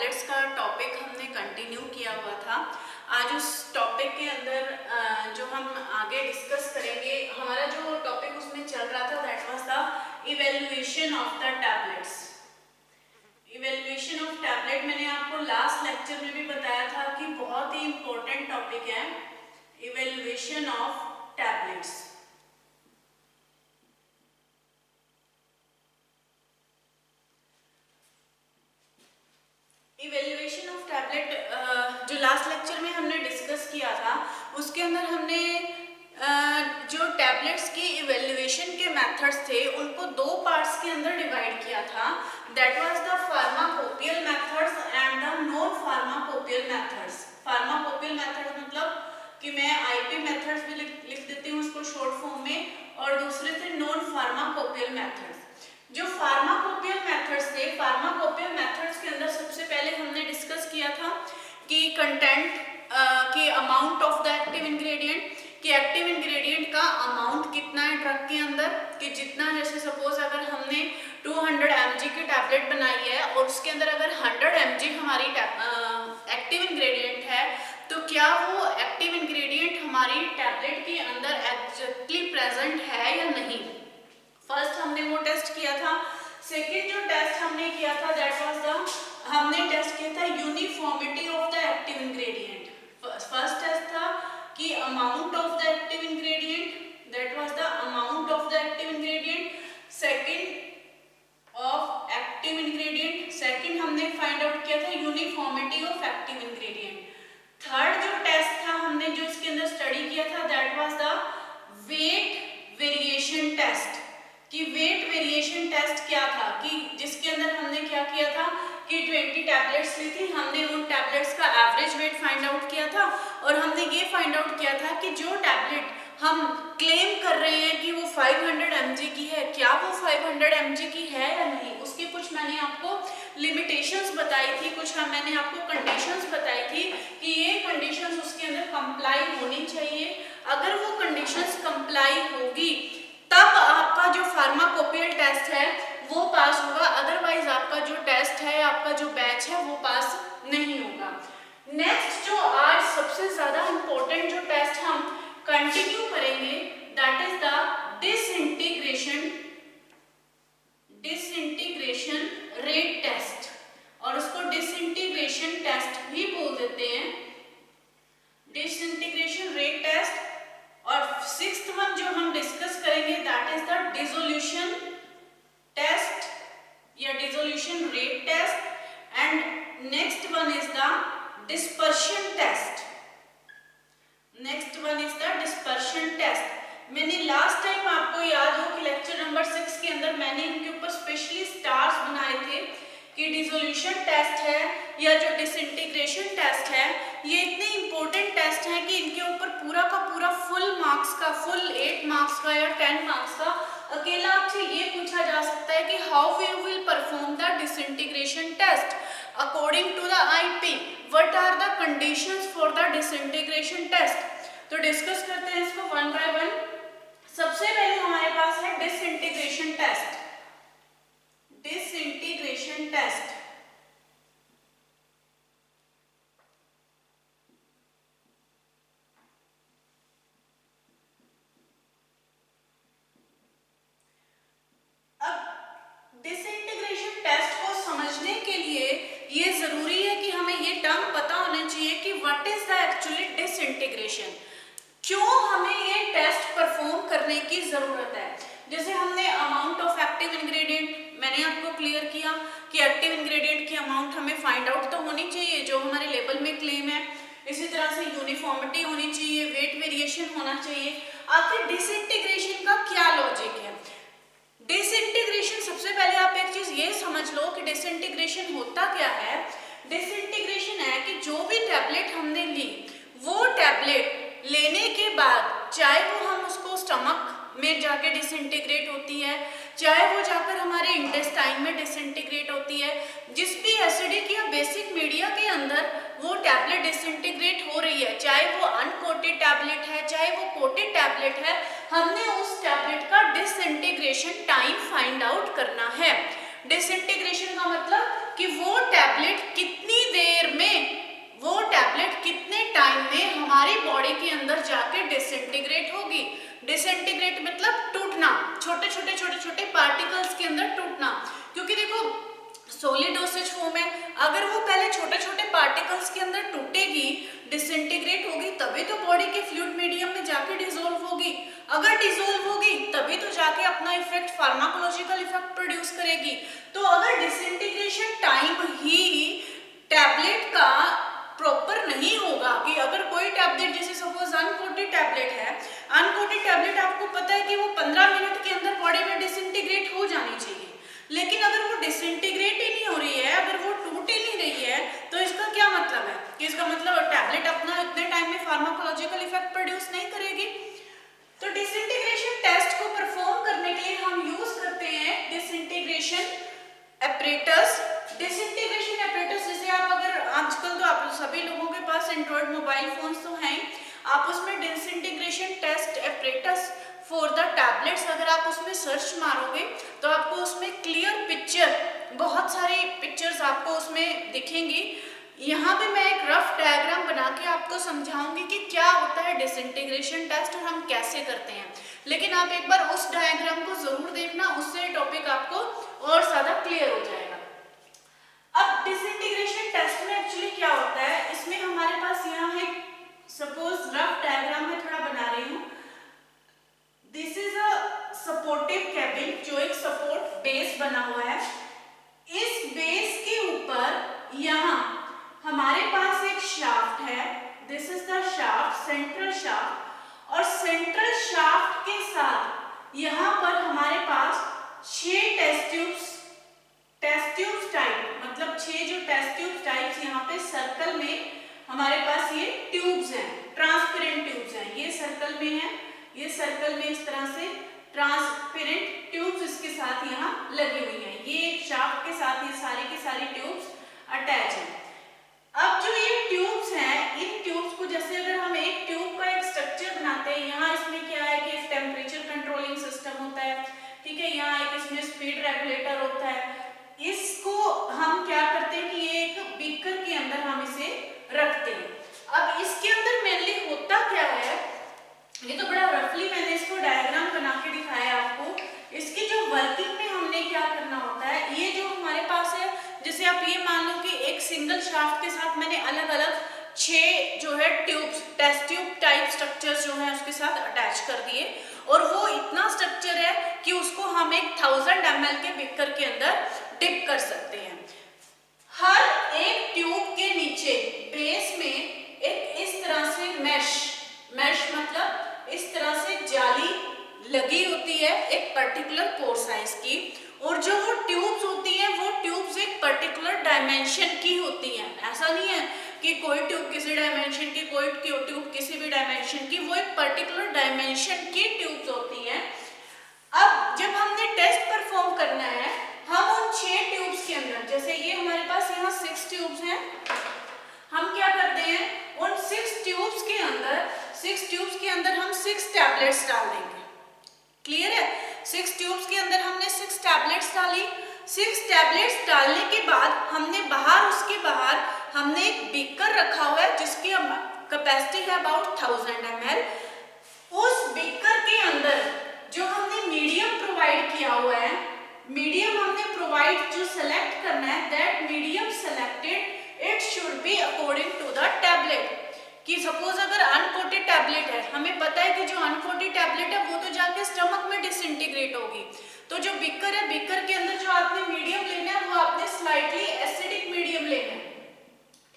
Tablets का topic हमने continue किया हुआ था। आज उस टॉपिक के अंदर जो हम आगे डिस्कस करेंगे, हमारा जो टॉपिक उसमें चल रहा था that was the evaluation of the tablets. Evaluation of tablet मैंने आपको लास्ट लेक्चर में भी बताया था कि बहुत ही इंपॉर्टेंट टॉपिक है evaluation of tablets. Evaluation of tablet जो लास्ट लेक्चर में हमने डिस्कस किया था उसके अंदर हमने जो टैबलेट्स की इवैल्यूएशन के मेथड्स थे उनको दो पार्ट्स के अंदर डिवाइड किया था। That was the pharmacopoeial methods and the non pharmacopoeial methods. Pharmacopoeial methods मतलब कि मैं आईपी मेथड्स भी लिख देती हूँ उसको शॉर्ट फॉर्म में, और दूसरे थे नॉन फार्माकोपियल मेथड्स। जो फार्माकोपियल मेथड्स थे, फार्माकोपियल मेथड्स के अंदर सबसे पहले हमने डिस्कस किया था कि कंटेंट के amount of the active ingredient, कि एक्टिव इंग्रेडिएंट का अमाउंट कितना है ड्रग के अंदर, कि जितना जैसे सपोज अगर हमने 200 mg की टैबलेट बनाई है और उसके अंदर अगर 100 mg हमारी एक्टिव इंग्रेडिएंट है तो क्या वो एक्टिव इंग्रेडिएंट हमारी टैबलेट के अंदर एग्जैक्टली प्रेजेंट है या नहीं। फर्स्ट हमने वो टेस्ट किया था। सेकेंड जो टेस्ट हमने किया था दैट वाज द हमने टेस्ट किया था uniformity of the active ingredient. First test था कि amount of the active ingredient, that was the amount of the active ingredient. Second of active ingredient, second हमने फाइंड आउट किया था uniformity of active ingredient. Third जो test था हमने जो इसके अंदर स्टडी किया था that was the weight variation test. कि वेट वेरिएशन टेस्ट क्या था, कि जिसके अंदर हमने क्या किया था कि 20 टैबलेट्स ली थी, हमने उन टैबलेट्स का एवरेज वेट फाइंड आउट किया था और हमने ये फाइंड आउट किया था कि जो टैबलेट हम क्लेम कर रहे हैं कि वो 500 mg की है, क्या वो 500 mg की है या नहीं। उसकी कुछ मैंने आपको लिमिटेशंस बताई थी, कुछ मैंने आपको कंडीशंस बताई थी कि ये कंडीशंस उसके अंदर कंप्लाई होनी चाहिए। अगर वो कंडीशंस कंप्लाई होगी तब आपका जो फार्माकोपियल टेस्ट है वो पास होगा, अदरवाइज आपका जो टेस्ट है, आपका जो बैच है वो पास नहीं होगा। नेक्स्ट जो आज सबसे ज्यादा इंपॉर्टेंट जो टेस्ट हम कंटिन्यू करेंगे that is the disintegration rate test, और उसको डिसइंटीग्रेशन टेस्ट भी बोल देते हैं, डिसइंटीग्रेशन रेट टेस्ट। और सिक्स्थ वन जो हम डिस्कस करेंगे that is the dissolution test या dissolution rate test. And next one is the dispersion test. Next one is the dispersion test. मैंने लास्ट टाइम आपको याद हो कि लेक्चर नंबर 6 के अंदर मैंने इनके ऊपर स्पेशली स्टार्स बनाए थे कि डिसोल्यूशन टेस्ट है या जो डिसइंटीग्रेशन टेस्ट है ये इतने इंपॉर्टेंट टेस्ट हैं कि इनके ऊपर पूरा का पूरा फुल मार्क्स का, फुल 8 मार्क्स का या 10 मार्क्स का अकेला आपसे ये पूछा जा सकता है कि how we will perform the disintegration test according to the IP, what are the conditions for the disintegration test. तो डिस्कस करते हैं इसको वन बाय वन। सबसे पहले हमारे पास है disintegration test. Disintegration test disintegration test को समझने के लिए ये जरूरी है कि हमें ये टर्म पता होना चाहिए कि what is the actually disintegration, क्यों हमें ये टेस्ट परफॉर्म करने की जरूरत है। जैसे हमने अमाउंट ऑफ एक्टिव इंग्रेडिएंट मैंने आपको क्लियर किया कि एक्टिव इंग्रेडिएंट की अमाउंट हमें फाइंड आउट तो होनी चाहिए जो हमारे लेबल में क्लेम है। इसी तरह से यूनिफॉर्मिटी होनी चाहिए, वेट वेरिएशन होना चाहिए। आखिर डिसइंटीग्रेशन का क्या लॉजिक है। डिसइंटीग्रेशन, सबसे पहले आप एक चीज ये समझ लो कि डिसइंटीग्रेशन होता क्या है। डिसइंटीग्रेशन है कि जो भी टैबलेट हमने ली वो टैबलेट लेने के बाद चाहे वो हम उसको स्टमक में जाके डिसइंटीग्रेट होती है, चाहे वो जाकर हमारे इंटेस्टाइन में डिसइंटीग्रेट होती है, जिस भी एसिडिक या बेसिक मीडिया के अंदर वो टैबलेट डिसइंटीग्रेट हो रही है, चाहे वो अनकोटेड टैबलेट है चाहे वो कोटेड टैबलेट है, हमने उस टैबलेट का डिसइंटीग्रेशन टाइम फाइंड आउट करना है। डिसइंटीग्रेशन का मतलब कि वो टैबलेट कितनी देर में, वो टैबलेट कितने टाइम में हमारी बॉडी के अंदर जाके डिसइंटीग्रेट होगी। डिसइंटीग्रेट मतलब टूटना, छोटे छोटे पार्टिकल्स के अंदर टूटना। क्योंकि देखो सॉलिड डोसेज फॉर्म है, अगर वो पहले छोटे छोटे पार्टिकल्स के अंदर टूटेगी, डिसइंटीग्रेट होगी, तभी तो बॉडी के फ्लूइड मीडियम में जाके डिसॉल्व होगी। अगर डिसॉल्व होगी तभी तो जाके अपना इफेक्ट, फार्माकोलॉजिकल इफेक्ट प्रोड्यूस करेगी। तो अगर डिसइंटीग्रेशन टाइम ही टैबलेट का प्रॉपर नहीं होगा, कि अगर कोई टैबलेट जैसे सपोज अनकोटेड टैबलेट है, अनकोटेड टैबलेट आपको पता है कि वो 15 मिनट के अंदर बॉडी में डिसइंटीग्रेट हो जानी चाहिए, लेकिन अगर वो डिसइंटीग्रेट ही नहीं हो रही है, अगर वो टूट ही नहीं रही है, तो इसका क्या मतलब है कि इसका मतलब टैबलेट अपना इतने टाइम में फार्माकोलॉजिकल इफेक्ट प्रोड्यूस नहीं करेगी। तो डिसइंटीग्रेशन टेस्ट को परफॉर्म करने के लिए हम यूज करते हैं डिसइंटीग्रेशन एपरेटस। डिसइंटीग्रेशन एपरेटस जैसे आप अगर आजकल तो आप सभी लोगों के पास एंड्रॉइड मोबाइल फोन्स तो हैं, आप उसमें disintegration test apparatus for the tablets अगर आप उसमें सर्च मारोगे तो आपको उसमें क्लियर पिक्चर, बहुत सारी पिक्चर्स आपको उसमें दिखेंगी। यहाँ पे मैं एक रफ डायग्राम बना के आपको समझाऊंगी कि क्या होता है डिसइंटीग्रेशन टेस्ट और हम कैसे करते हैं, लेकिन आप एक बार उस डायग्राम को जरूर देखना, उससे टॉपिक आपको और ज्यादा क्लियर हो जाएगा। अब डिसइंटीग्रेशन टेस्ट में एक्चुअली क्या होता है, इसमें हमारे पास यहाँ है, सपोज रफ डायग्राम में थोड़ा बना रही हूँ। This is a supportive cabin, जो एक सपोर्ट बेस बना हुआ है। इस बेस के ऊपर यहाँ हमारे पास एक शाफ्ट है, this is the shaft, central shaft, और सेंट्रल शाफ्ट के साथ यहाँ पर हमारे पास 6 टेस्ट ट्यूब्स टाइप, मतलब 6 जो टेस्ट ट्यूब्स टाइप्स यहाँ पे सर्कल में हमारे पास ये ट्यूब्स हैं, ट्रांसपेरेंट ट्यूब्स हैं, ये सर्कल में है, ये सर्कल में इस तरह से ट्रांसपेरेंट ट्यूब्स इसके साथ यहाँ लगी हुई हैं। ये एक शाफ्ट के साथ ये सारी की सारी ट्यूब्स अटैच हैं। अब जो ये ट्यूब्स हैं, इन ट्यूब्स को जैसे अगर हम एक ट्यूब का एक स्ट्रक्चर बनाते हैं, यहाँ इसमें क्या है कि टेम्परेचर कंट्रोलिंग सिस्टम होता है, ठीक है, यहाँ एक इसमें स्पीड रेगुलेटर होता है। इसको हम क्या करते हैं कि ये एक बीकर के अंदर हम इसे रखते हैं। अब इसके अंदर मेनली होता क्या है, ये तो बड़ा रफली मैंने इसको डायग्राम बना के दिखाया आपको। इसकी जो वर्किंग में हमने क्या करना होता है, ये जो हमारे पास है, जैसे आप ये मान लो कि एक सिंगल शाफ्ट के साथ मैंने अलग अलग 6 जो है tubes, test tube type structures जो है उसके साथ अटैच कर दिए, और वो इतना स्ट्रक्चर है कि उसको हम एक 1000 ml के बीकर के अंदर डिप कर सकते हैं। हर एक ट्यूब के नीचे बेस में एक इस तरह से मैश मतलब इस तरह से जाली लगी होती है एक पर्टिकुलर पोर साइज की, और जो वो ट्यूब्स होती हैं वो ट्यूब्स एक पर्टिकुलर डायमेंशन की होती हैं। ऐसा नहीं है कि कोई ट्यूब किसी डायमेंशन की, कोई ट्यूब किसी भी डायमेंशन की, वो एक पर्टिकुलर डायमेंशन की ट्यूब्स होती हैं। अब जब हमने टेस्ट परफॉर्म करना है, हम उन 6 ट्यूब्स के अंदर, जैसे ये हमारे पास यहाँ 6 ट्यूब्स हैं, हम क्या करते हैं उन 6 ट्यूब्स के अंदर हम 6 टैबलेट्स डाल देंगे। क्लियर है? 6 ट्यूब्स के अंदर हमने 6 टैबलेट्स डाली। 6 टैबलेट्स डालने के बाद हमने उसके बाहर हमने एक बीकर रखा हुआ है जिसकी कैपेसिटी है अबाउट 1000 ml। उस बीकर के अंदर जो हमने मीडियम प्रोवाइड किया हुआ है, मीडियम हमने प्रोवाइड जो सेलेक्ट करना है, that medium selected it should be according to the tablet. कि सपोज अगर अनकोटेड टैबलेट है, हमें पता है कि जो अनकोटेड टैबलेट है वो तो जाके स्टमक में डिसइंटीग्रेट होगी, तो जो बीकर है, बीकर के अंदर जो आपने मीडियम लेना है वो आपने स्लाइटली एसिडिक मीडियम लेना है,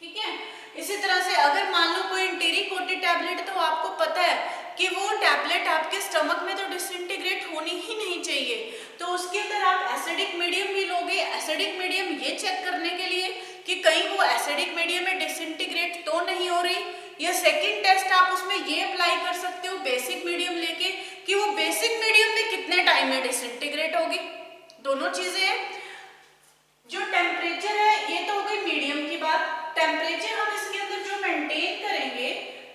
ठीक है। इसी तरह से अगर मान लो कोई इंटीरी कोटेड टैबलेट, तो आपको पता है कि वो टैबलेट आपके स्टमक में तो डिसइंटीग्रेट होनी ही नहीं चाहिए, तो उसके अंदर आप एसिडिक मीडियम भी लोगे। एसिडिक मीडियम ये चेक करने के लिए कि कहीं वो एसिडिक मीडियम में डिसइंटीग्रेट तो नहीं हो रही, या सेकंड टेस्ट आप उसमें ये अप्लाई कर सकते हो बेसिक मीडियम लेके कि वो बेसिक मीडियम में कितने टाइम में डिसइंटीग्रेट होगी। दोनों चीजें हैं। जो टेम्परेचर है ये तो हो गई मीडियम की बात। टेम्परेचर हम इसके अंदर जो मेंटेन करेंगे,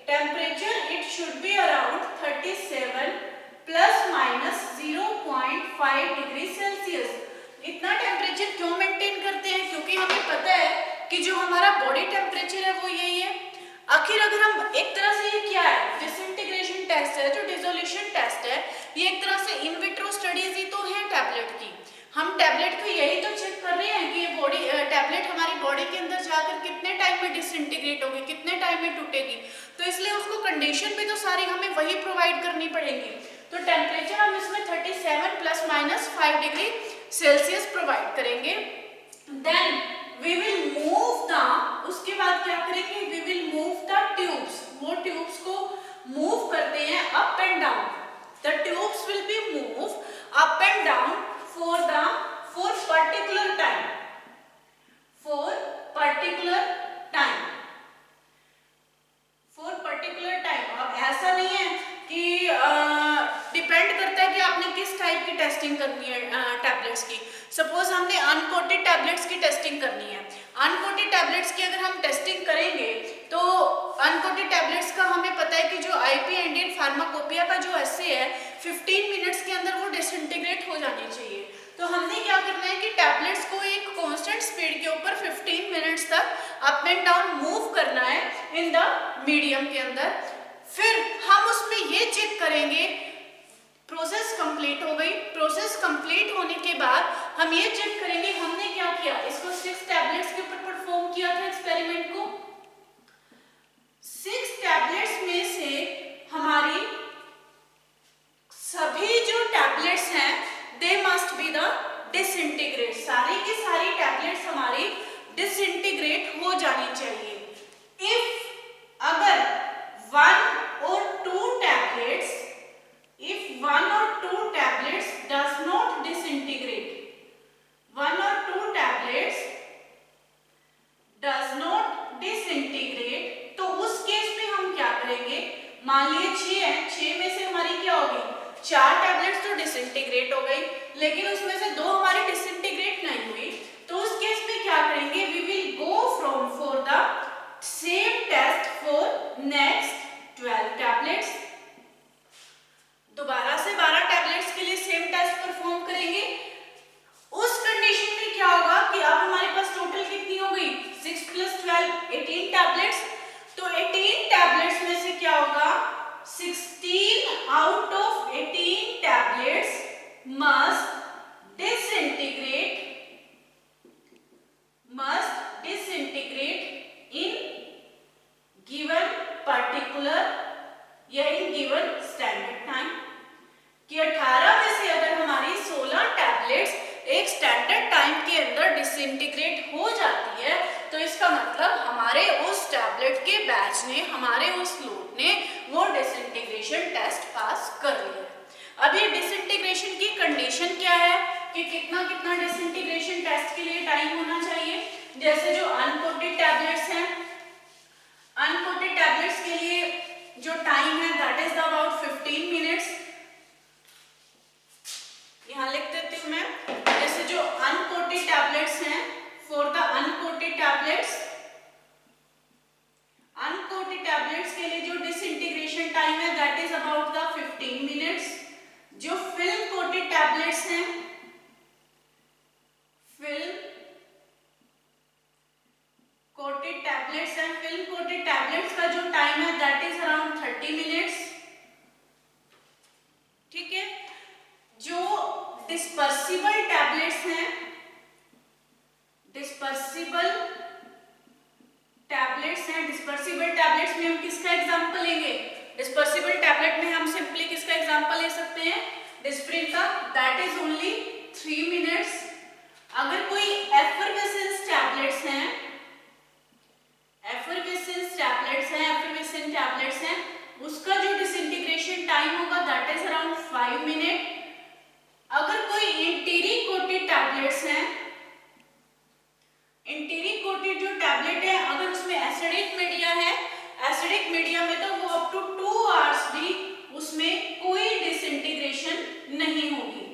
temperature it should be around 37 ± 0.5 degree Celsius. इतना टेम्परेचर टेम्परेचर क्यों मेंटेन करते हैं? क्योंकि हमें पता है कि जो हमारा बॉडी टेम्परेचर है वो यही है। आखिर अगर हम एक तरह से, ये क्या है, डिसइंटीग्रेशन टेस्ट है, जो डिसोल्यूशन टेस्ट है, ये एक तरह से इन विट्रो स्टडीज ही तो है टैबलेट की। हम टैबलेट को यही तो चेक कर रहे हैं कि ये बॉडी टैबलेट हमारी बॉडी के अंदर जाकर कितने टाइम में डिसइंटीग्रेट होगी, कितने टाइम में टूटेगी। तो इसलिए उसको कंडीशन भी तो सारी हमें वही प्रोवाइड करनी पड़ेगी। तो टेम्परेचर हम इसमें 37 ± 5 डिग्री सेल्सियस प्रोवाइड करेंगे। Then we will move the, उसके बाद क्या करेंगे, we will move the tubes, वो ट्यूब्स को मूव करते हैं up and down. The tubes will be move up and down for particular time, for particular time, for particular time। अब ऐसा नहीं है कि डिपेंड करता है कि आपने किस टाइप की टेस्टिंग करनी है टैबलेट्स की। सपोज हमने अनकोटेड टैबलेट्स की टेस्टिंग करनी है, अनकोटेड टैबलेट्स की अगर हम टेस्टिंग करेंगे तो अनकोटेड टैबलेट्स का हमें पता है कि जो आईपी इंडियन फार्माकोपिया का जो एस्से है 15 मिनट्स के अंदर वो डिसइंटीग्रेट हो जानी चाहिए। तो हमने क्या करना है कि टैबलेट्स को एक कांस्टेंट स्पीड के ऊपर 15 मिनट्स तक अप एंड डाउन मूव करना है इन द मीडियम के अंदर। फिर हम उसमें ये चेक करेंगे, प्रोसेस कंप्लीट हो गई। प्रोसेस कंप्लीट होने के बाद हम ये चेक करेंगे हमने क्या किया, इसको 6 टैबलेट्स के ऊपर परफॉर्म किया था एक्सपेरिमेंट को। 6 टैबलेट्स में से हमारी सभी जो टैबलेट्स हैं they must be the disintegrate, सारी की सारी टैबलेट्स हमारी डिसइंटीग्रेट हो जानी चाहिए। इफ अगर 1 or 2 tablets, if 1 or 2 tablets does not disintegrate, 1 or 2 tablets does not disintegrate, तो उस केस में हम क्या करेंगे, मान लिए 6 है, 6 में से हमारी क्या होगी, 4 टैबलेट्स तो डिसइंटीग्रेट हो गई, लेकिन उसमें से 2 हमारी डिसइंटीग्रेट नहीं हुई। तो उस केस में क्या करेंगे, we will go from for the same test for next 12 tablets. दोबारा से 12 टैबलेट्स के लिए सेम टेस्ट परफॉर्म करेंगे। उस कंडीशन में क्या होगा कि अब हमारे पास टोटल कितनी हो गई, 6 + 12 18 टैबलेट्स। तो 18 टैबलेट्स में से क्या होगा, 16 out of 18 tablets must disintegrate in given particular या in given standard time। कि 18 में से अगर हमारी 16 टैबलेट्स एक स्टैंडर्ड टाइम के अंदर डिसइंटीग्रेट हो जाती है तो इसका मतलब हमारे उस टैबलेट के बैच ने, हमारे उस लोड ने वो डिसइंटीग्रेशन टेस्ट पास कर लिया है। अब ये डिसइंटीग्रेशन की कंडीशन क्या है कि कितना कितना डिसइंटीग्रेशन टेस्ट के लिए टाइम होना चाहिए। जैसे जो अनकोटेड टैबलेट्स हैं, अनकोटेड टैबलेट्स के लिए जो टाइम है दैट इज अबाउट 15 मिनट्स। यहाँ लिख देती हूँ मैं, जैसे जो अनकोटेड टैबलेट्स हैं, for the uncoated tablets, uncoated tablets के लिए जो डिसइंटीग्रेशन टाइम है that is about the 15 minutes. जो फिल्म कोटेड टैबलेट्स हैं, फिल्म कोटेड टैबलेट्स हैं, फिल्म कोटेड टैबलेट्स का जो टाइम है दैट इज अराउंड 30 मिनट्स। ठीक है। जो डिस्पर्सिबल टैबलेट्स हैं, डिस्पर्सिबल टैबलेट्स हैं, डिस्पर्सिबल टैबलेट्स में हम किसका एग्जांपल लेंगे, डिस्पर्सिबल टैबलेट में हम सिंपली किसका एग्जांपल ले सकते हैं, डिस्प्रिन का, दैट इज ओनली 3 मिनट्स। अगर कोई एफरवेसेंस टैबलेट्स हैं, एफरवेसेंस टैबलेट्स हैं, एफरवेसेंट टैबलेट्स हैं, उसका जो डिसइंटीग्रेशन टाइम होगा दैट इज अराउंड 5 मिनट। अगर कोई इंटीरी कोटेड टैबलेट्स हैं, इंटीरी कोटेड जो टैबलेट है अगर उसमें एसिडिक मीडिया है, एसिडिक मीडिया में तो वो अप टू 2 आवर्स भी उसमें कोई डिसइंटीग्रेशन नहीं होगी।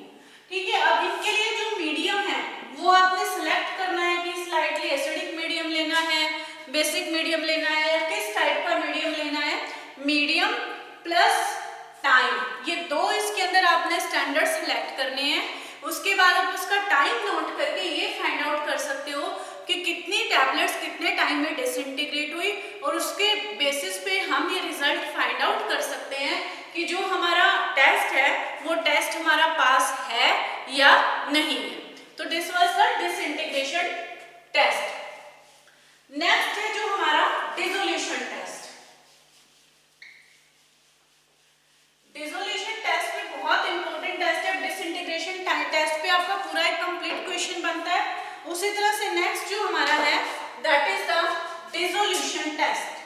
ठीक है। अब इसके लिए जो मीडियम है वो आपने सिलेक्ट करना है कि स्लाइटली एसिडिक मीडियम लेना है, बेसिक मीडियम लेना है, या किस टाइप का मीडियम लेना है। मीडियम प्लस टाइम, ये दो इसके अंदर आपने स्टैंडर्ड सिलेक्ट करने हैं। उसके उसके बाद आप उसका टाइम नोट करके ये फाइंड आउट कर सकते हो कि कितनी टैबलेट्स कितने टाइम में डिसइंटीग्रेट हुई, और उसके बेसिस पे हम ये रिजल्ट फाइंड आउट कर सकते हैं कि जो हमारा टेस्ट है वो टेस्ट हमारा पास है या नहीं है। तो this was the disintegration test. Next है जो हमारा डिसोल्यूशन टेस्ट। डिसोल्यूशन टेस्ट में बहुत इंपॉर्टेंट टेस्ट है। डिसइंटीग्रेशन टेस्ट पे आपका पूरा एक कंप्लीट क्वेश्चन बनता है। उसी तरह से नेक्स्ट जो हमारा है that is the dissolution test.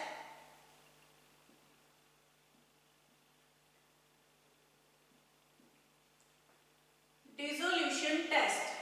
Dissolution test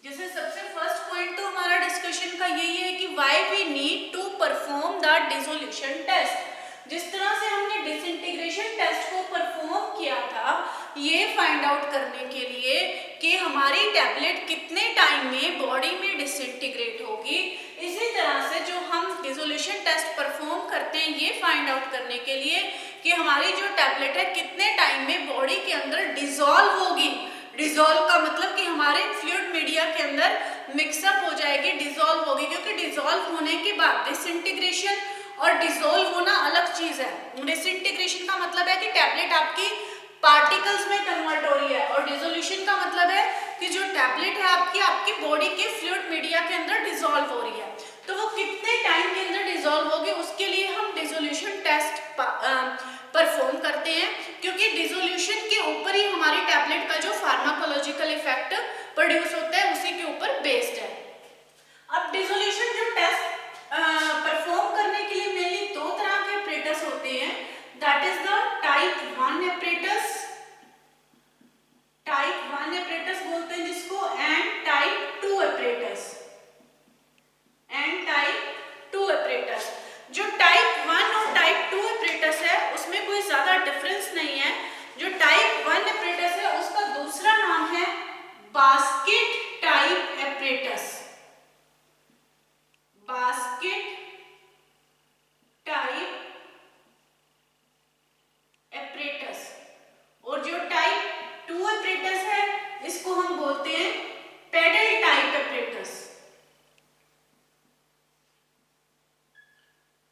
जैसे सबसे फर्स्ट पॉइंट तो हमारा डिस्कशन का यही है कि why we need to perform the dissolution test. जिस तरह से हमने डिसइंटीग्रेशन टेस्ट को परफॉर्म किया था ये फाइंड आउट करने के लिए कि हमारी टैबलेट कितने टाइम में बॉडी में डिसइंटीग्रेट होगी, इसी तरह से जो हम डिसोल्यूशन टेस्ट परफॉर्म करते हैं ये फाइंड आउट करने के लिए कि हमारी जो टैबलेट है कितने टाइम में बॉडी के अंदर डिसॉल्व होगी। डिसॉल्व का मतलब कि हमारे फ्लूइड मीडिया के अंदर मिक्सअप हो जाएगी, डिसॉल्व होगी, क्योंकि डिसॉल्व होने के बाद डिसइंटीग्रेशन और डिसॉल्व होना अलग चीज है। डिसइंटीग्रेशन का मतलब है कि टैबलेट आपकी पार्टिकल्स में कन्वर्ट हो रही है, और डिसोल्यूशन का मतलब है कि जो टैबलेट है आपकी बॉडी के फ्लूइड मीडिया के अंदर डिसॉल्व हो रही है। तो वो कितने टाइम के अंदर डिसॉल्व होगी उसके लिए हम डिसोल्यूशन टेस्ट परफॉर्म करते हैं, क्योंकि डिसोल्यूशन के ऊपर ही हमारी टैबलेट का जो फार्माकोलॉजिकल इफेक्ट प्रोड्यूस होता है उसी के ऊपर बेस्ड है। अब डिसोल्यूशन जो टेस्ट परफॉर्म करने के लिए मेनली दो तरह के एपरेटस होते हैं, that is the type 1 apparatus, type 1 apparatus बोलते हैं जिसको, and type 2 apparatus, and type 2 apparatus. जो टाइप 1 और टाइप 2 एपरेटस है उसमें कोई ज्यादा डिफरेंस नहीं है। जो टाइप 1 एपरेटस है उसका दूसरा नाम है basket type apparatus, basket type apparatus. और जो टाइप 2 एपरेटस है इसको हम बोलते हैं pedal type apparatus,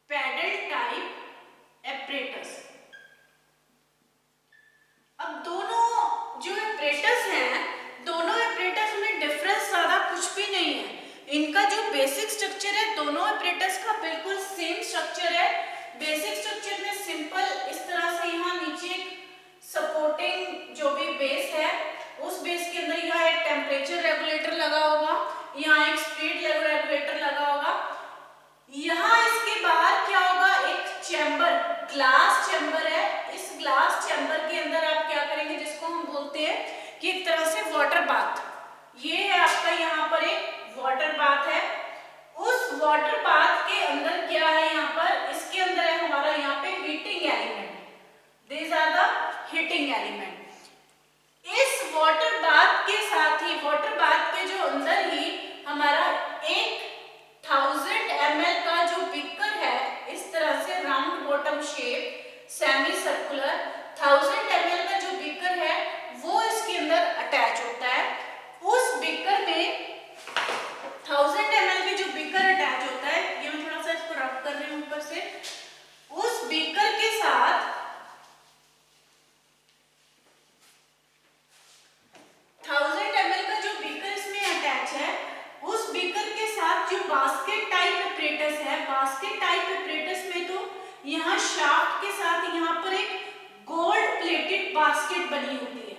pedal type apparatus. अब दोनों जो एपरेटस हैं, दोनों एपरेटस में डिफरेंस ज्यादा कुछ भी नहीं है। इनका जो बेसिक स्ट्रक्चर है दोनों एपरेटस का बिल्कुल सेम स्ट्रक्चर है। बेसिक स्ट्रक्चर में सिंपल इस तरह से यहाँ नीचे एक सपोर्टिंग जो भी बेस है उस बेस के अंदर यहाँ एक टेम्परेचर रेगुलेटर लगा होगा, यहाँ एक स्पीड रेगुलेटर लगा होगा। यहाँ इसके बाहर क्या होगा, एक चैम्बर, ग्लास चैम्बर है। इस ग्लास चैम्बर के अंदर आप क्या करेंगे जिसको हम बोलते हैं कि एक तरह से वाटर बाथ, ये है आपका यहाँ पर एक वाटर बाथ है। उस वाटर बाथ के अंदर क्या है, यहाँ पर इसके अंदर है हमारा यहाँ पे heating element, these are the heating element. इस वाटर बाथ के साथ ही, वाटर बाथ के जो अंदर ही हमारा 1000 ml का जो बीकर है, इस तरह से round bottom shape semi circular 1000 ml का जो बीकर है वो इसके अंदर अटैच होता है। उस बीकर में 1000 ml की जो बीकर अटैच होता है, ये मैं थोड़ा सा इसको रब कर रही हूँ ऊपर से, उस बीकर के साथ 1000 ml का जो बीकर इसमें अटैच है, उस बीकर के साथ जो बास्केट टाइप एपरेटस है, बास्केट टाइप एपरेटस में तो यहाँ शाफ्ट के साथ यहाँ पर एक गोल्ड प्लेटेड बास्केट बनी होती है।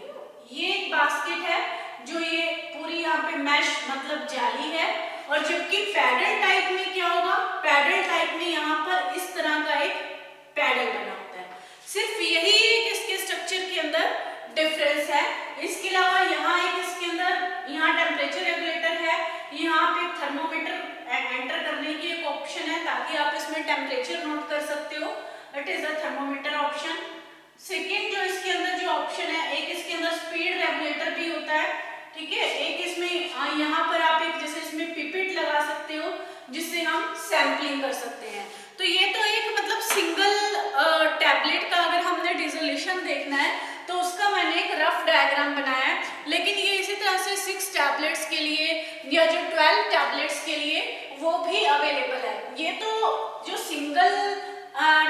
ये एक बास्केट है जो ये पूरी यहाँ पे मैश मतलब जाली है। और जबकि पैडल टाइप में क्या होगा, पैडल टाइप में यहाँ पर इस तरह का एक पैडल बना होता है। सिर्फ यही एक इसके स्ट्रक्चर के अंदर डिफरेंस है। इसके अलावा यहाँ एक इसके अंदर यहाँ टेम्परेचर रेगुलेटर है, यहाँ पे थर्मोमीटर एंटर करने की एक ऑप्शन है ताकि आप इसमें टेम्परेचर नोट कर सकते हो, that is the thermometer option. Second जो इसके अंदर जो ऑप्शन है, एक इसके अंदर स्पीड रेगुलेटर भी होता है, ठीक है। एक इसमें यहाँ पर आप एक जैसे इसमें पिपेट लगा सकते हो जिससे हम सैंपलिंग कर सकते हैं। तो ये तो एक मतलब सिंगल टैबलेट का अगर हमने डिसोल्यूशन देखना है तो उसका मैंने मैंने एक रफ डायग्राम बनाया है, लेकिन ये इसी तरह से 6 टैबलेट्स के लिए या जो 12 टैबलेट्स के लिए वो भी अवेलेबल है। ये तो जो सिंगल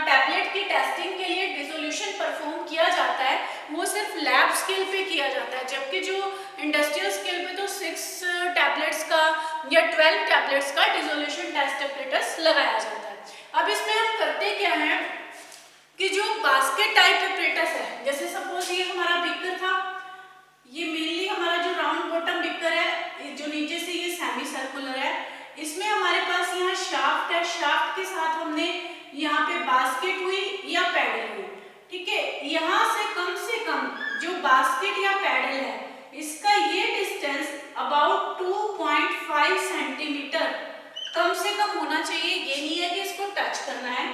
टैबलेट की टेस्टिंग के लिए डिसोल्यूशन परफॉर्म किया जाता है वो सिर्फ लैब स्केल पे किया जाता है, जबकि जो इंडस्ट्रियल स्केल पे तो 6 टैबलेट्स का या 12 टैबलेट्स का डिसोल्यूशन टेस्ट एपरेटस लगाया जाता है। अब इसमें हम करते क्या है कि जो बास्केट टाइप एपरेटस है, जैसे सपोज ये हमारा बीकर था, ये मेनली हमारा जो राउंड बॉटम बीकर है, जो नीचे से ये सेमी सर्कुलर है, इसमें हमारे पास यहाँ शाफ्ट है, शाफ्ट के साथ हमने यहाँ पे बास्केट हुई या पैडल हुई, ठीक है। यहाँ से कम जो बास्केट या पैडल है इसका ये डिस्टेंस अबाउट 2.5 सेंटीमीटर कम से कम होना चाहिए। ये नहीं है कि इसको टच करना है।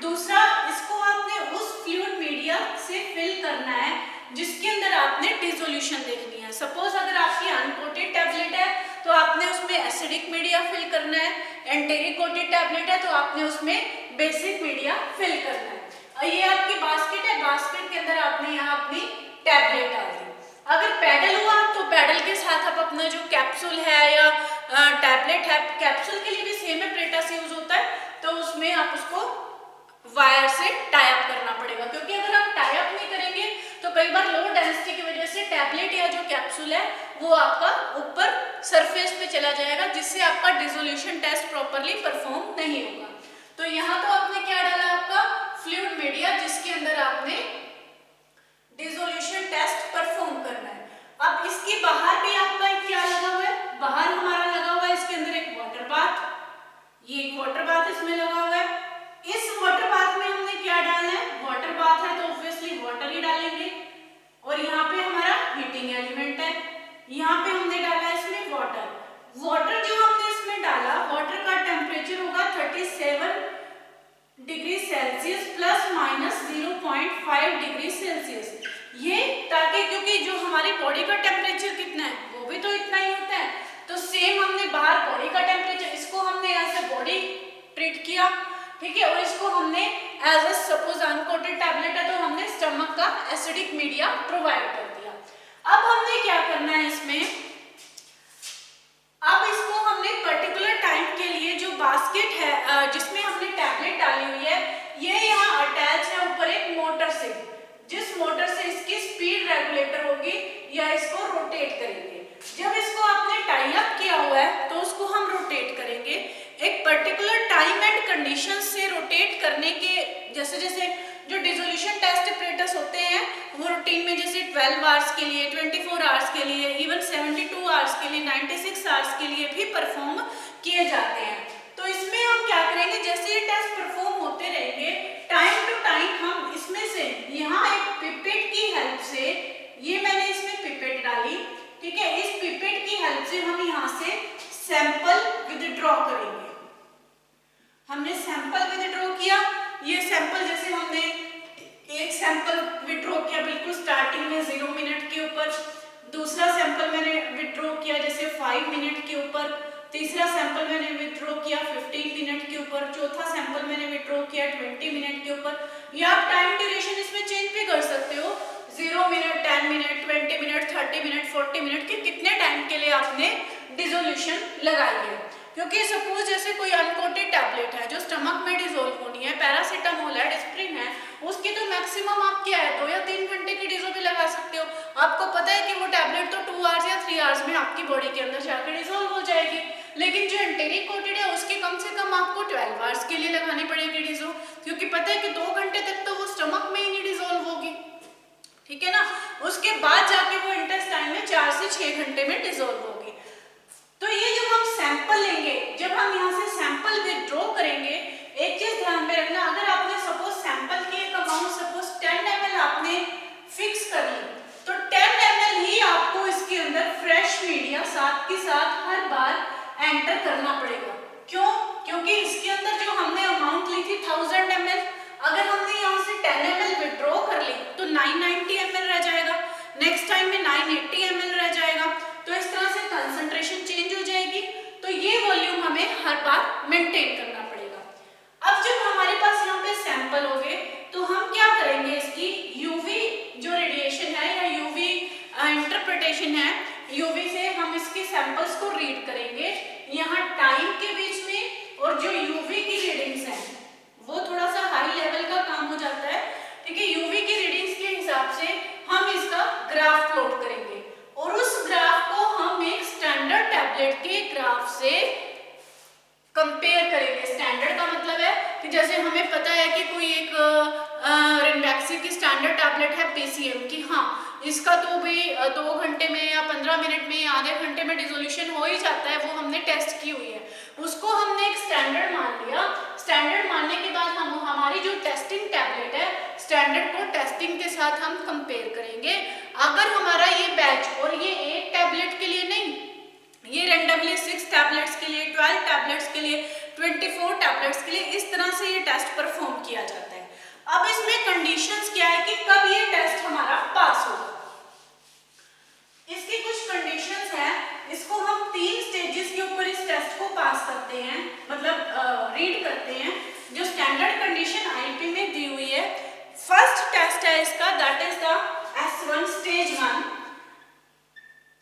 दूसरा, इसको आपने उस फ्लूइड मीडिया से फिल करना है जिसके अंदर आपने डिसोल्यूशन देखनी है। सपोज अगर आपकी अनकोटेड टैबलेट है तो आपने उसमें एसिडिक मीडिया फिल करना है, एंटेरिकोटेड टैबलेट है तो आपने उसमें बेसिक मीडिया फिल करना है। और ये आपकी बास्केट है, बास्केट के अंदर आपने यहाँ अपनी टैबलेट डाल दी। अगर पैडल हुआ तो पैडल के साथ आप अपना जो कैप्सूल है या टैबलेट है, कैप्सूल के लिए भी सेम एपरेटस यूज होता है, तो उसमें आप उसको वायर से टाई अप करना पड़ेगा, क्योंकि अगर आप टाई अप नहीं करेंगे तो कई बार लो डेंसिटी की वजह से टैबलेट या जो कैप्सूल है वो आपका ऊपर सरफेस पे चला जाएगा, जिससे आपका डिसोल्यूशन टेस्ट प्रॉपरली परफॉर्म नहीं होगा। तो यहाँ तो आपने क्या डाला, आपका फ्लूइड मीडिया जिसके अंदर आपने डिसोल्यूशन टेस्ट परफॉर्म करना है। अब इसके बाहर भी आपका क्या लगा हुआ है, बाहर हमारा लगा हुआ है इसके अंदर एक वाटर बाथ, ये एक वाटर बाथ इसमें लगा हुआ है। इस वाटर बाथ में हमने क्या डालना है, वाटर बाथ है तो ऑब्वियसली वाटर ही डालेंगे, और यहाँ पे हमारा हीटिंग एलिमेंट है, यहाँ पे हमने डाला इसमें वाटर। वाटर जो हमने इसमें डाला, वाटर का टेम्परेचर होगा 37 degree Celsius plus minus 0.5 degree Celsius. ये ताकि, क्योंकि जो हमारी बॉडी का टेम्परेचर कितना है वो भी तो इतना ही होता है, तो सेम हमने बाहर बॉडी का टेम्परेचर, इसको हमने ऐसे बॉडी ट्रीट किया, ठीक है, और इसको हमने as a suppose uncoated tablet है तो हमने स्टमक का एसिडिक मीडिया प्रोवाइड कर दिया। अब हमने क्या करना है इसमें, अब इसको हमने पर्टिकुलर टाइम के लिए जो बास्केट है जिसमें हमने टैबलेट डाली हुई है, ये यहाँ अटैच है ऊपर एक मोटर से, जिस मोटर से इसकी स्पीड रेगुलेटर होगी या इसको रोटेट करेंगे। जब इसको आपने टाई अप किया हुआ है तो उसको हम रोटेट करेंगे एक पर्टिकुलर टाइम एंड कंडीशन से रोटेट करने के, जैसे जैसे जो डिसोल्यूशन टेस्ट एपरेटस होते हैं वो रूटीन में जैसे 12 आवर्स के लिए, 24 आवर्स के लिए, इवन 72 आवर्स के लिए, 96 आवर्स के लिए भी परफॉर्म किए जाते हैं। तो इसमें हम क्या करेंगे, जैसे ये टेस्ट परफॉर्म होते रहेंगे टाइम टू टाइम हम इसमें से यहाँ एक पिपेट की हेल्प से, ये मैंने इसमें पिपेट डाली, ठीक है, इस पिपेट की हेल्प से हम यहाँ से सैंपल विथड्रॉ करेंगे। हमने सैंपल विथड्रॉ किया, ये सैंपल जैसे हमने एक सैंपल विथड्रॉ किया बिल्कुल स्टार्टिंग में 0 मिनट के ऊपर, दूसरा सैंपल मैंने विथड्रॉ किया जैसे 5 मिनट के ऊपर, तीसरा सैंपल मैंने विथड्रॉ किया 15 मिनट के ऊपर, चौथा सैंपल मैंने विथड्रॉ किया 20 मिनट के ऊपर। या आप टाइम ड्यूरेशन इसमें चेंज भी कर सकते हो, 0 minute, 10 minute, 20 minute, 30 minute, 40 minute के कितने टाइम के लिए आपने डिसोल्यूशन लगाई है। क्योंकि सपोज जैसे कोई अनकोटेड टैबलेट है जो स्टमक में डिसोल्व होनी है, पैरासीटामोल है, डिस्प्रिन है, उसकी तो मैक्सिमम आप क्या है 2 या 3 घंटे की डिसो भी लगा सकते हो। आपको पता है कि वो टैबलेट तो 2 आवर्स या 3 आवर्स में आपकी बॉडी के अंदर जाकर डिसोल्व हो जाएगी, लेकिन जो एंटेरिकोटेड है उसके कम से कम आपको 12 आवर्स के लिए लगानी पड़ेगी डिसो, क्योंकि पता है कि 2 घंटे तक तो वो स्टमक में ही नहीं डिसोल्व होगी, ठीक है ना। उसके बाद जाके वो इंटेस्टाइन में 4 से 6 घंटे में डिसोल्व होगी। तो ये जब हम सैंपल लेंगे, जब हम यहाँ से सैंपल विथड्रॉ करेंगे, एक चीज ध्यान में रखना, अगर आपने सपोज सैंपल की एक अमाउंट सपोज 10 ml आपने फिक्स कर ली, तो 10 ml ही आपको इसके अंदर फ्रेश मीडिया साथ के साथ हर बार एंटर करना पड़ेगा। क्यों? क्योंकि इसके अंदर जो हमने अमाउंट ली थी 1000 ml, अगर हमने यहाँ से 10 ml विथड्रॉ कर ली तो 990 ml रह जाएगा, नेक्स्ट टाइम में 980 ml रह जाएगा, तो इस तरह से कंसंट्रेशन चेंज हो जाएगी। तो ये वॉल्यूम हमें हर बार मेंटेन करना पड़ेगा। अब जब हमारे पास यहाँ पे सैंपल हो गए तो हम क्या करेंगे, इसकी यूवी जो रेडिएशन है या यूवी इंटरप्रिटेशन है, यूवी से हम इसके सैंपल्स को रीड करेंगे। यहाँ टाइम के बीच में और जो यूवी की रीडिंग्स हैं वो थोड़ा सा हाई लेवल का काम हो जाता है, ठीक है। यूवी की रीडिंग्स के हिसाब से हम इसका ग्राफ प्लॉट करेंगे और उस ग्राफ को हम एक स्टैंडर्ड टैबलेट के ग्राफ से कंपेयर करेंगे। स्टैंडर्ड का मतलब है कि जैसे हमें पता है कि कोई एक रेनबैक्सी की स्टैंडर्ड टैबलेट है पीसीएम की, हाँ इसका तो भी 2 घंटे में या 15 मिनट में या आधे घंटे में डिसोल्यूशन हो ही जाता है, वो हमने टेस्ट की हुई है, उसको हमने एक स्टैंडर्ड मान लिया। स्टैंडर्ड मानने के बाद हम हमारी जो टेस्टिंग टैबलेट है स्टैंडर्ड को टेस्टिंग के साथ हम कंपेयर करेंगे। अगर हमारा ये बैच, और ये एक टैबलेट के लिए नहीं, ये रेंडमली 6 टैबलेट्स के लिए, 12 टैबलेट्स के लिए, 24 टैबलेट्स के लिए, इस तरह से ये टेस्ट परफॉर्म किया जाता है। अब इसमें कंडीशंस क्या है कि कब ये टेस्ट हमारा पास होगा। इसकी कुछ कंडीशंस हैं, इसको हम 3 स्टेजेस के ऊपर इस टेस्ट को पास करते हैं, मतलब रीड करते हैं, जो स्टैंडर्ड कंडीशन आईपी में दी हुई है। फर्स्ट टेस्ट है इसका, that is the S1 stage 1।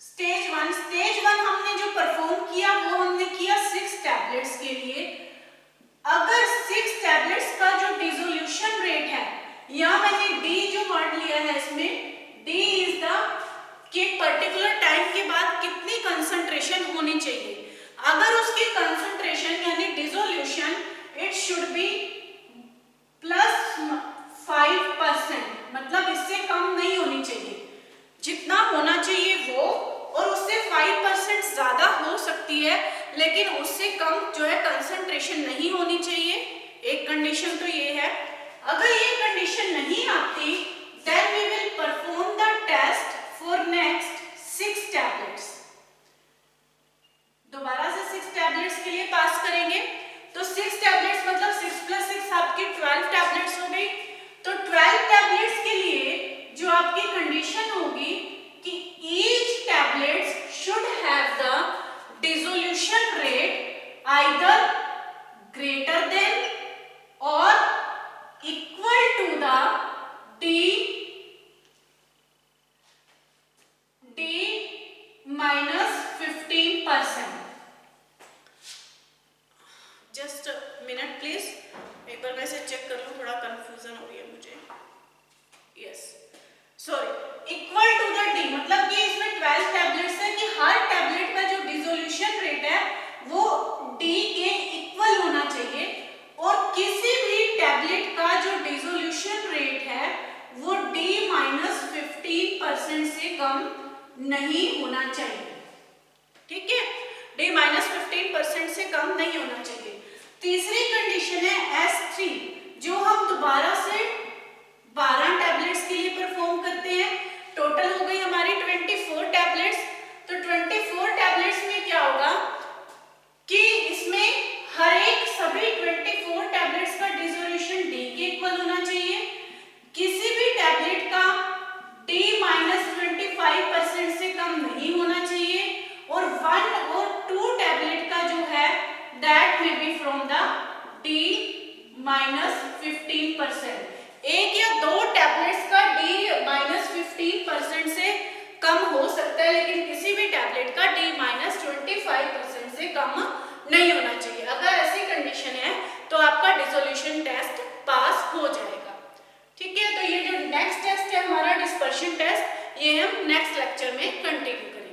Stage 1 हमने जो परफॉर्म किया वो हमने किया 6 टैबलेट्स के लिए। अगर 6 टैबलेट्स का जो डिसोल्यूशन रेट है, यहाँ मैंने डी जो वर्ड लिया है इसमें, डी इज द कि पर्टिकुलर टाइम के बाद कितनी कंसंट्रेशन होनी चाहिए। अगर उसकी कंसंट्रेशन यानी डिसोल्यूशन इट शुड बी +5%, मतलब इससे कम नहीं होनी चाहिए, जितना होना चाहिए वो, और उससे 5% ज्यादा हो सकती है लेकिन उससे कम जो है कंसंट्रेशन नहीं होनी चाहिए। एक कंडीशन तो ये है। अगर ये कंडीशन नहीं आती then we will perform the test for next 6 tablets. दोबारा से 6 टैबलेट्स के लिए पास करेंगे, तो 6 टैबलेट्स मतलब 6 + 6 आपकी 12 टैबलेट्स हो गई। तो 12 टैबलेट्स के लिए जो आपकी कंडीशन होगी कि each tablets should have the dissolution rate either greater than और equal to the D-15%। Just minute please, एक बार मैं इसे चेक कर लूं, थोड़ा कंफ्यूजन हो रही है मुझे। Yes, sorry, equal to the D मतलब कि इसमें 12 टैबलेट्स है कि हर टैबलेट का जो डिसोल्यूशन रेट है वो डी के इक्वल होना चाहिए, और किसी भी टैबलेट का जो डिसोल्यूशन रेट है वो D-15% से कम नहीं होना चाहिए, ठीक है। D-15% से कम नहीं होना चाहिए। तीसरी कंडीशन है S3, जो हम दोबारा से 12 टैबलेट्स के लिए परफॉर्म करते हैं। टोटल हो गई हमारी 24 टैबलेट्स। तो 24 टैबलेट्स में क्या होगा कि इसमें हर एक सभी 24 टैबलेट्स का डिसोल्यूशन डी के इक्वल होना चाहिए। किसी भी टैबलेट का D-25% से कम नहीं होना चाहिए, और 1 और 2 टैबलेट का जो है that may be from the D-15%। एक या 2 टैबलेट्स का D-15% से कम हो सकता है, लेकिन किसी भी टैबलेट का D-25% से कम नहीं होना चाहिए। अगर ऐसी कंडीशन है तो आपका डिसोल्यूशन टेस्ट पास हो जाएगा, ठीक है। तो ये जो नेक्स्ट टेस्ट है हमारा डिस्पर्शन टेस्ट, ये हम नेक्स्ट लेक्चर में कंटिन्यू करेंगे।